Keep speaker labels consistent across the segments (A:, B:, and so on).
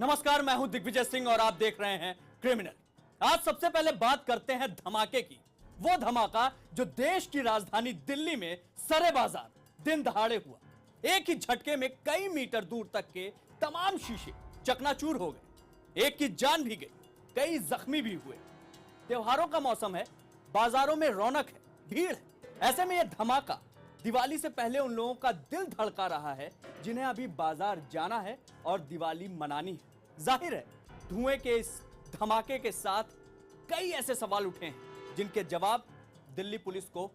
A: नमस्कार, मैं हूं दिग्विजय सिंह और आप देख रहे हैं क्रिमिनल। आज सबसे पहले बात करते हैं धमाके की। वो धमाका जो देश की राजधानी दिल्ली में सरे बाजार दिन दहाड़े हुआ। एक ही झटके में कई मीटर दूर तक के तमाम शीशे चकनाचूर हो गए। एक की जान भी गई, कई जख्मी भी हुए। त्योहारों का मौसम है, बाजारों में रौनक है, भीड़ है। ऐसे में यह धमाका दिवाली से पहले उन लोगों का दिल धड़का रहा है जिन्हें अभी बाजार जाना है और दिवाली मनानी है। जाहिर है, धुएं के इस धमाके के साथ कई ऐसे सवाल उठे हैं जिनके जवाब दिल्ली पुलिस को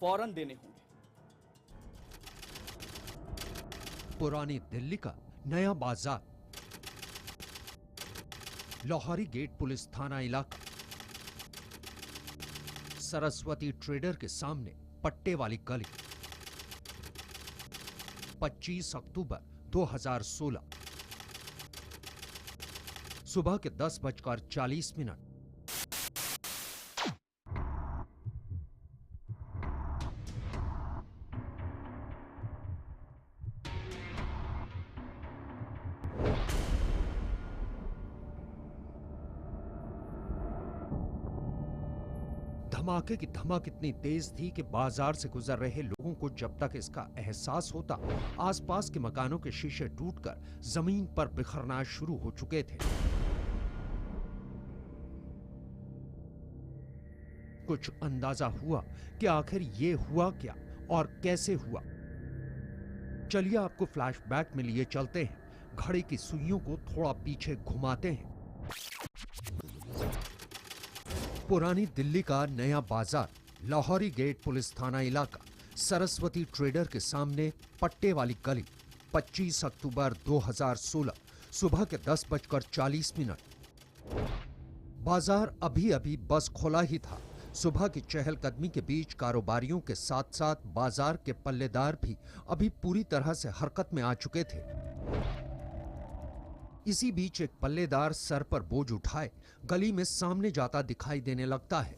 A: फौरन देने होंगे।
B: पुरानी दिल्ली का नया बाजार, लाहौरी गेट पुलिस थाना इलाका, सरस्वती ट्रेडर के सामने पट्टे वाली गली, 25 अक्टूबर 2016 सुबह के 10:40। धमाके की धमक इतनी तेज थी कि बाजार से गुजर रहे लोगों को जब तक इसका एहसास होता, आसपास के मकानों के शीशे टूटकर जमीन पर बिखरना शुरू हो चुके थे। कुछ अंदाजा हुआ कि आखिर ये हुआ क्या और कैसे हुआ। चलिए आपको फ्लैशबैक में लिए चलते हैं, घड़ी की सुइयों को थोड़ा पीछे घुमाते हैं। पुरानी दिल्ली का नया बाजार, लाहौरी गेट पुलिस थाना इलाका, सरस्वती ट्रेडर के सामने पट्टे वाली गली, 25 अक्टूबर 2016 सुबह के 10:40। बाजार अभी अभी बस खुला ही था। सुबह की चहलकदमी के बीच कारोबारियों के साथ साथ बाजार के पल्लेदार भी अभी पूरी तरह से हरकत में आ चुके थे। इसी बीच एक पल्लेदार सर पर बोझ उठाए गली में सामने जाता दिखाई देने लगता है।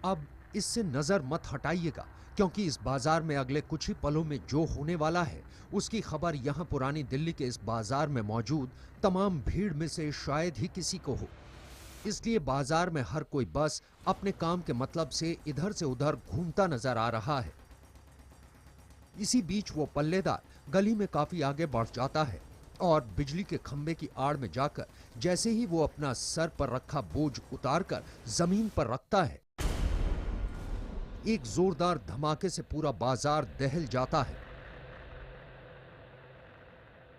B: अब इससे नजर मत हटाइएगा, क्योंकि इस बाजार में अगले कुछ ही पलों में जो होने वाला है उसकी खबर यहां पुरानी दिल्ली के इस बाजार में मौजूद तमाम भीड़ में से शायद ही किसी को हो। इसलिए बाजार में हर कोई बस अपने काम के मतलब से इधर से उधर घूमता नजर आ रहा है। इसी बीच वो पल्लेदार गली में काफी आगे बढ़ जाता है और बिजली के खंभे की आड़ में जाकर जैसे ही वो अपना सर पर रखा बोझ उतारकर जमीन पर रखता है, एक जोरदार धमाके से पूरा बाजार दहल जाता है।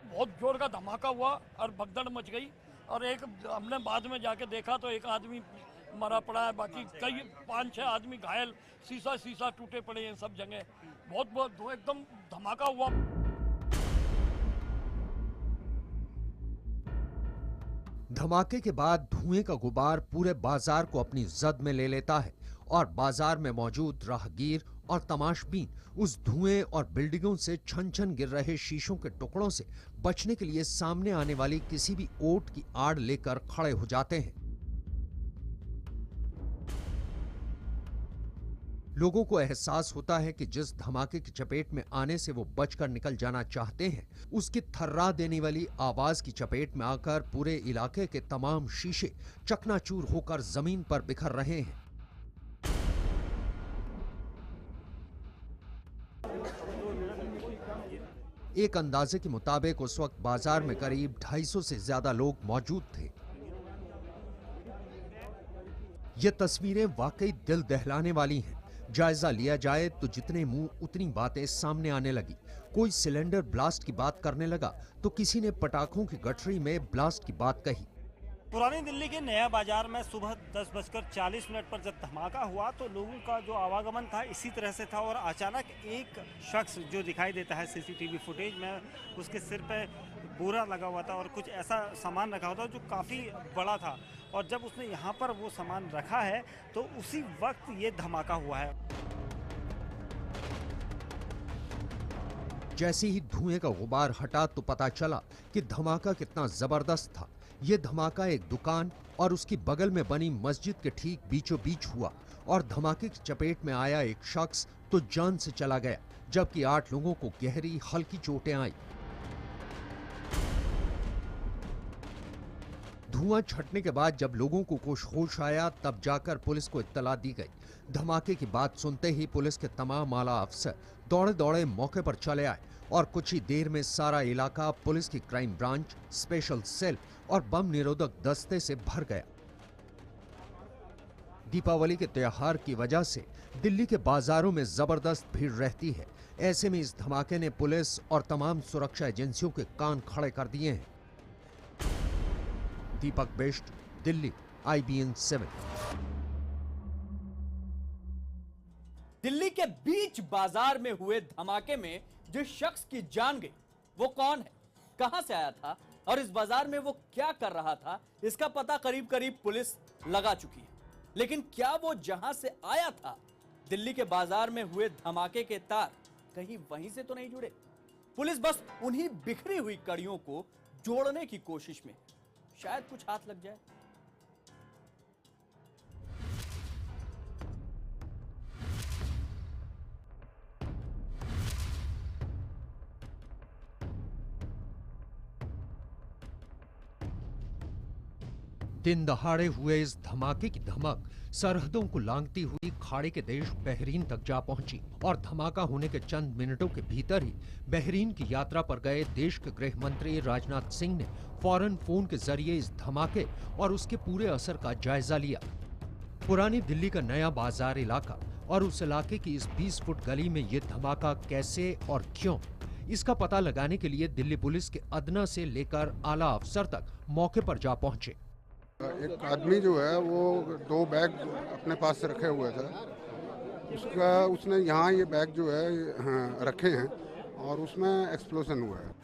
C: बहुत जोर का धमाका हुआ और भगदड़ मच गई और एक हमने बाद में जाके देखा तो एक आदमी मरा पड़ा है, बाकी कई 5-6 आदमी घायल, शीशा टूटे पड़े हैं सब जगह। बहुत एकदम धमाका हुआ।
B: धमाके के बाद धुएं का गुबार पूरे बाजार को अपनी जद में ले लेता है और बाजार में मौजूद राहगीर और तमाशबीन उस धुएं और बिल्डिंगों से छन छन गिर रहे शीशों के टुकड़ों से बचने के लिए सामने आने वाली किसी भी ओट की आड़ लेकर खड़े हो जाते हैं। लोगों को एहसास होता है कि जिस धमाके की चपेट में आने से वो बचकर निकल जाना चाहते हैं, उसकी थर्रा देने वाली आवाज की चपेट में आकर पूरे इलाके के तमाम शीशे चकनाचूर होकर जमीन पर बिखर रहे हैं। एक अंदाजे के मुताबिक उस वक्त बाजार में करीब 250 से ज्यादा लोग मौजूद थे। ये तस्वीरें वाकई दिल दहलाने वाली हैं। जायजा लिया जाए तो जितने मुंह उतनी बातें सामने आने लगी। कोई सिलेंडर ब्लास्ट की बात करने लगा तो किसी ने पटाखों की गठरी में ब्लास्ट की बात कही।
D: पुरानी दिल्ली के नया बाजार में सुबह 10:40 पर जब धमाका हुआ तो लोगों का जो आवागमन था इसी तरह से था और अचानक एक शख्स जो दिखाई देता है सीसीटीवी फुटेज में, उसके सिर पे बोरा लगा हुआ था और कुछ ऐसा सामान रखा हुआ था जो काफ़ी बड़ा था, और जब उसने यहाँ पर वो सामान रखा है तो उसी वक्त ये धमाका हुआ है।
B: जैसे ही धुएं का गुबार हटा तो पता चला कि धमाका कितना जबरदस्त था। यह धमाका एक दुकान और उसकी बगल में बनी मस्जिद के ठीक बीचों बीच हुआ और धमाके की चपेट में आया एक शख्स तो जान से चला गया, जबकि 8 लोगों को गहरी हल्की चोटें आई। धुआं छटने के बाद जब लोगों को कुछ होश आया तब जाकर पुलिस को इत्तला दी गई। धमाके की बात सुनते ही पुलिस के तमाम आला अफसर दौड़े दौड़े मौके पर चले आए और कुछ ही देर में सारा इलाका पुलिस की क्राइम ब्रांच, स्पेशल सेल और बम निरोधक दस्ते से भर गया। दीपावली के त्योहार की वजह से दिल्ली के बाजारों में जबरदस्त भीड़ रहती है। ऐसे में इस धमाके ने पुलिस और तमाम सुरक्षा एजेंसियों के कान खड़े कर दिए हैं। दीपक बिष्ट, दिल्ली, IBN 7।
A: दिल्ली के बीच बाजार में हुए धमाके में जिस शख्स की जान गई वो कौन है, कहां से आया था और इस बाजार में वो क्या कर रहा था, इसका पता करीब करीब पुलिस लगा चुकी है। लेकिन क्या वो जहां से आया था, दिल्ली के बाजार में हुए धमाके के तार कहीं वहीं से तो नहीं जुड़े? पुलिस बस उन्हीं बिखरी हुई कड़ियों को जोड़ने की कोशिश में, शायद कुछ हाथ लग जाए।
B: दिन दहाड़े हुए इस धमाके की धमक सरहदों को लांघती हुई खाड़ी के देश बहरीन तक जा पहुंची और धमाका होने के चंद मिनटों के भीतर ही बहरीन की यात्रा पर गए देश के गृह मंत्री राजनाथ सिंह ने फौरन फोन के जरिए इस धमाके और उसके पूरे असर का जायजा लिया। पुरानी दिल्ली का नया बाजार इलाका और उस इलाके की इस 20 फुट गली में ये धमाका कैसे और क्यों, इसका पता लगाने के लिए दिल्ली पुलिस के अदना से लेकर आला अफसर तक मौके पर जा पहुंचे।
E: एक आदमी जो है वो 2 बैग अपने पास से रखे हुए थे, उसने यहाँ ये बैग जो है रखे हैं और उसमें एक्सप्लोजन हुआ है।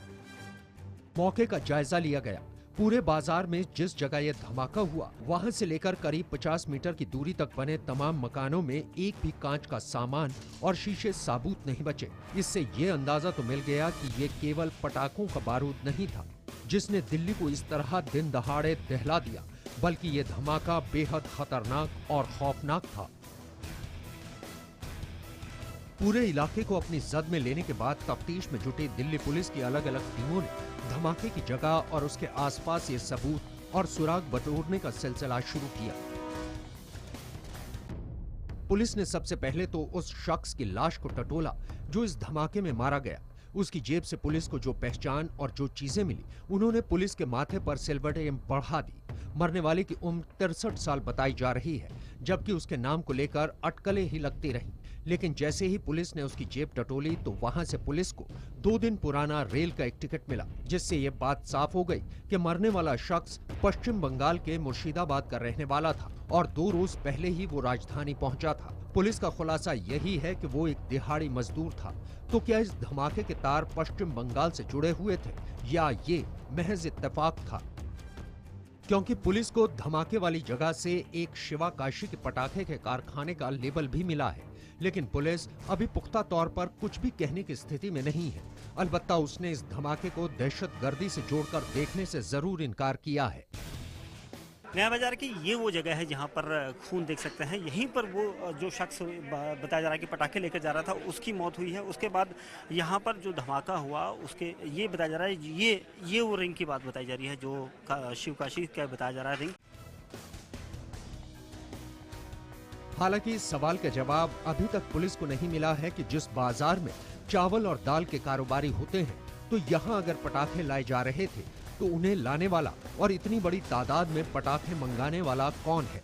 B: मौके का जायजा लिया गया। पूरे बाजार में जिस जगह यह धमाका हुआ वहां से लेकर करीब 50 मीटर की दूरी तक बने तमाम मकानों में एक भी कांच का सामान और शीशे साबुत नहीं बचे। इससे ये अंदाजा तो मिल गया कि ये केवल पटाखों का बारूद नहीं था जिसने दिल्ली को इस तरह दिन दहाड़े दहला दिया, बल्कि ये धमाका बेहद खतरनाक और खौफनाक था। पूरे इलाके को अपनी जद में लेने के बाद तफ्तीश में जुटी दिल्ली पुलिस की अलग अलग टीमों ने धमाके की जगह और उसके आसपास ये सबूत और सुराग बटोरने का सिलसिला शुरू किया। पुलिस ने सबसे पहले तो उस शख्स की लाश को टटोला जो इस धमाके में मारा गया। उसकी जेब से पुलिस को जो पहचान और जो चीजें मिली, उन्होंने पुलिस के माथे पर सिल्वर एम बढ़ा दी। मरने वाले की उम्र 63 साल बताई जा रही है, जबकि उसके नाम को लेकर अटकलें ही लगती रहीं। लेकिन जैसे ही पुलिस ने उसकी जेब टटोली तो वहां से पुलिस को 2 दिन पुराना रेल का एक टिकट मिला, जिससे ये बात साफ हो गई कि मरने वाला शख्स पश्चिम बंगाल के मुर्शिदाबाद का रहने वाला था और 2 रोज पहले ही वो राजधानी पहुंचा था। पुलिस का खुलासा यही है कि वो एक दिहाड़ी मजदूर था। तो क्या इस धमाके के तार पश्चिम बंगाल से जुड़े हुए थे या ये महज इत्तेफाक था? क्योंकि पुलिस को धमाके वाली जगह से एक शिवा काशी के पटाखे के कारखाने का लेबल भी मिला है, लेकिन पुलिस अभी पुख्ता तौर पर कुछ भी कहने की स्थिति में नहीं है। अलबत्ता उसने इस धमाके को दहशतगर्दी से जोड़कर देखने से जरूर इनकार किया है।
D: नया बाजार की ये वो जगह है जहाँ पर खून देख सकते हैं। यहीं पर वो जो शख्स बताया जा रहा है कि पटाखे लेकर जा रहा था, उसकी मौत हुई है। उसके बाद यहाँ पर जो धमाका हुआ उसके ये बताया जा रहा है, ये वो रिंग की बात बताई जा रही है जो शिव काशी का बताया जा रहा है रिंग।
B: हालांकि इस सवाल का जवाब अभी तक पुलिस को नहीं मिला है कि जिस बाजार में चावल और दाल के कारोबारी होते हैं, तो यहाँ अगर पटाखे लाए जा रहे थे तो उन्हें लाने वाला और इतनी बड़ी तादाद में पटाखे मंगाने वाला कौन है।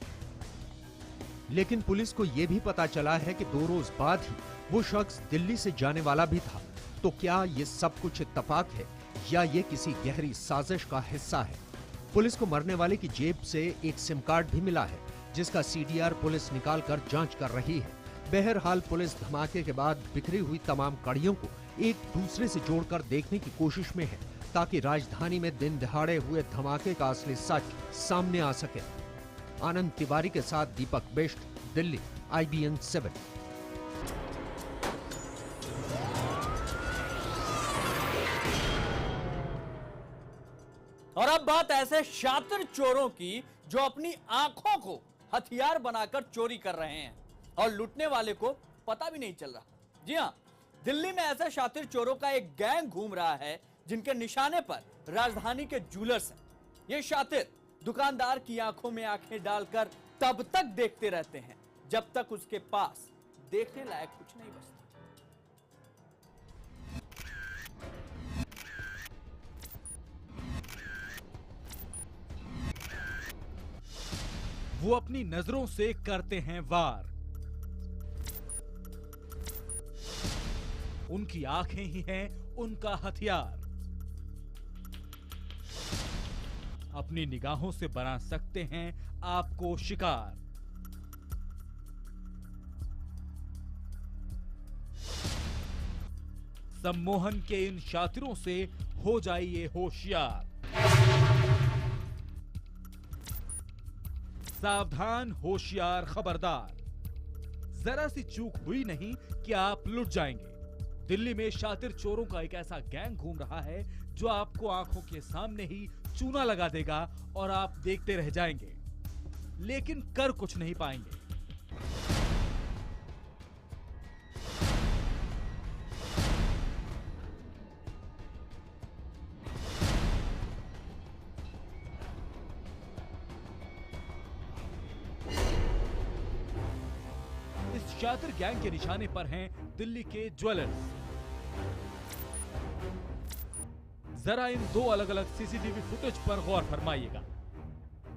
B: लेकिन पुलिस को यह भी पता चला है कि 2 रोज बाद ही वो शख्स दिल्ली से जाने वाला भी था। तो क्या ये सब कुछ इत्तेफाक है या ये किसी गहरी साजिश का हिस्सा है? पुलिस को मरने वाले की जेब से एक सिम कार्ड भी मिला है, जिसका CDR पुलिस निकाल कर जांच कर रही है। बहरहाल पुलिस धमाके के बाद बिखरी हुई तमाम कड़ियों को एक दूसरे से जोड़कर देखने की कोशिश में है, ताकि राजधानी में दिन दहाड़े हुए धमाके का असली सच सामने आ सके। आनंद तिवारी के साथ दीपक बिष्ट, दिल्ली, IBN 7।
A: और अब बात ऐसे शातिर चोरों की जो अपनी आंखों को हथियार बनाकर चोरी कर रहे हैं और लूटने वाले को पता भी नहीं चल रहा। जी हां, दिल्ली में ऐसे शातिर चोरों का एक गैंग घूम रहा है जिनके निशाने पर राजधानी के ज्वेलर्स हैं। ये शातिर दुकानदार की आंखों में आंखें डालकर तब तक देखते रहते हैं जब तक उसके पास देखने लायक कुछ नहीं बचता।
F: वो अपनी नजरों से करते हैं वार। उनकी आंखें ही हैं उनका हथियार। अपनी निगाहों से बना सकते हैं आपको शिकार। सम्मोहन के इन शातिरों से हो जाइए होशियार। सावधान, होशियार, खबरदार। जरा सी चूक हुई नहीं कि आप लुट जाएंगे। दिल्ली में शातिर चोरों का एक ऐसा गैंग घूम रहा है जो आपको आंखों के सामने ही चूना लगा देगा और आप देखते रह जाएंगे, लेकिन कर कुछ नहीं पाएंगे। इस शातिर गैंग के निशाने पर हैं दिल्ली के ज्वेलर्स। जरा इन दो अलग अलग सीसीटीवी फुटेज पर गौर फरमाइएगा।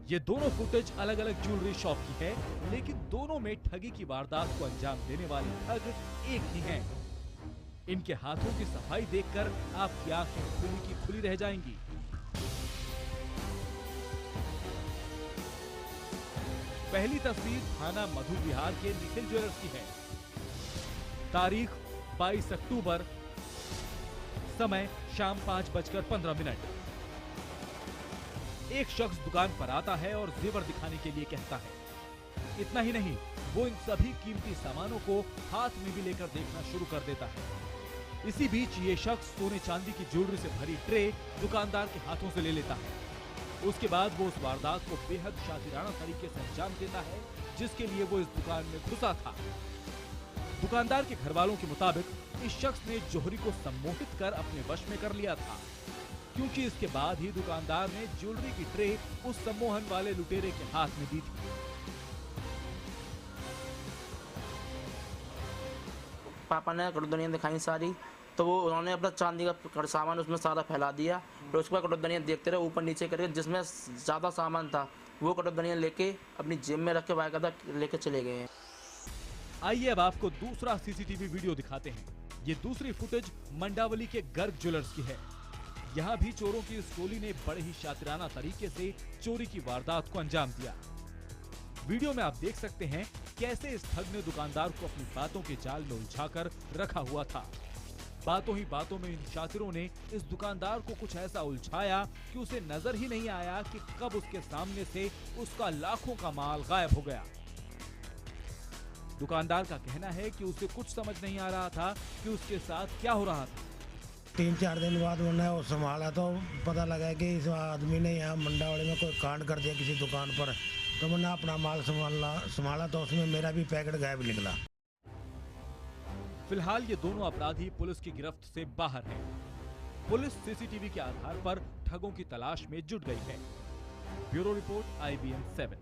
F: ये दोनों फुटेज अलग अलग ज्वेलरी शॉप की है, लेकिन दोनों में ठगी की वारदात को अंजाम देने वाले ठग एक ही हैं। इनके हाथों की सफाई देखकर आपकी आंखें खुली की खुली रह जाएंगी। पहली तस्वीर थाना मधु विहार के निखिल ज्वेलर्स की है। तारीख 22 अक्टूबर, समय शाम 5:15। एक शख्स दुकान पर आता है और जेवर दिखाने के लिए कहता है। इतना ही नहीं, वो इन सभी कीमती सामानों को हाथ में भी लेकर देखना शुरू कर देता है। इसी बीच ये शख्स सोने चांदी की ज्वेलरी से भरी ट्रे दुकानदार के हाथों से ले लेता है। उसके बाद वो उस वारदात को बेहद शातिराना तरीके से अंजाम देता है जिसके लिए वो इस दुकान में घुसा था। दुकानदार के घर वालों के मुताबिक इस शख्स ने जौहरी को सम्मोहित कर अपने वश में कर लिया था, क्योंकि इसके बाद ही दुकानदार ने ज्वेलरी की ट्रे उस सम्मोहन वाले लुटेरे के हाथ में दी थी।
G: पापा ने कटोरियाँ दिखाई सारी, तो वो उन्होंने अपना चांदी का सामान उसमें सारा फैला दिया। फिर उसके बाद कटोरियाँ देखते रहे ऊपर नीचे करके, जिसमें ज़्यादा सामान था वो कटोरियाँ लेके अपनी जेब में रख के बाकायदा लेके चले गए हैं।
F: आइए अब आपको दूसरा सीसीटीवी वीडियो दिखाते हैं। ये दूसरी फुटेज मंडावली के गर्ग ज्वेलर्स की है। यहाँ भी चोरों की इस टोली ने बड़े ही शातिराना तरीके से चोरी की वारदात को अंजाम दिया। वीडियो में आप देख सकते हैं कैसे इस ठग ने दुकानदार को अपनी बातों के जाल में उलझाकर रखा हुआ था। बातों ही बातों में इन शातिरों ने इस दुकानदार को कुछ ऐसा उलझाया कि उसे नजर ही नहीं आया कि कब उसके सामने से उसका लाखों का माल गायब हो गया। दुकानदार का कहना है कि उसे कुछ समझ नहीं आ रहा था कि उसके साथ क्या हो रहा था।
H: 3-4 दिन बाद उन्होंने वो संभाला तो पता लगा कि इस आदमी ने यहाँ मंडावली में कोई कांड कर दिया किसी दुकान पर। तो मैंने अपना माल संभाला तो उसमें मेरा भी पैकेट गायब निकला।
F: फिलहाल ये दोनों अपराधी पुलिस की गिरफ्त से बाहर हैं। पुलिस सीसीटीवी के आधार पर ठगों की तलाश में जुट गई है। Bureau report IBN 7।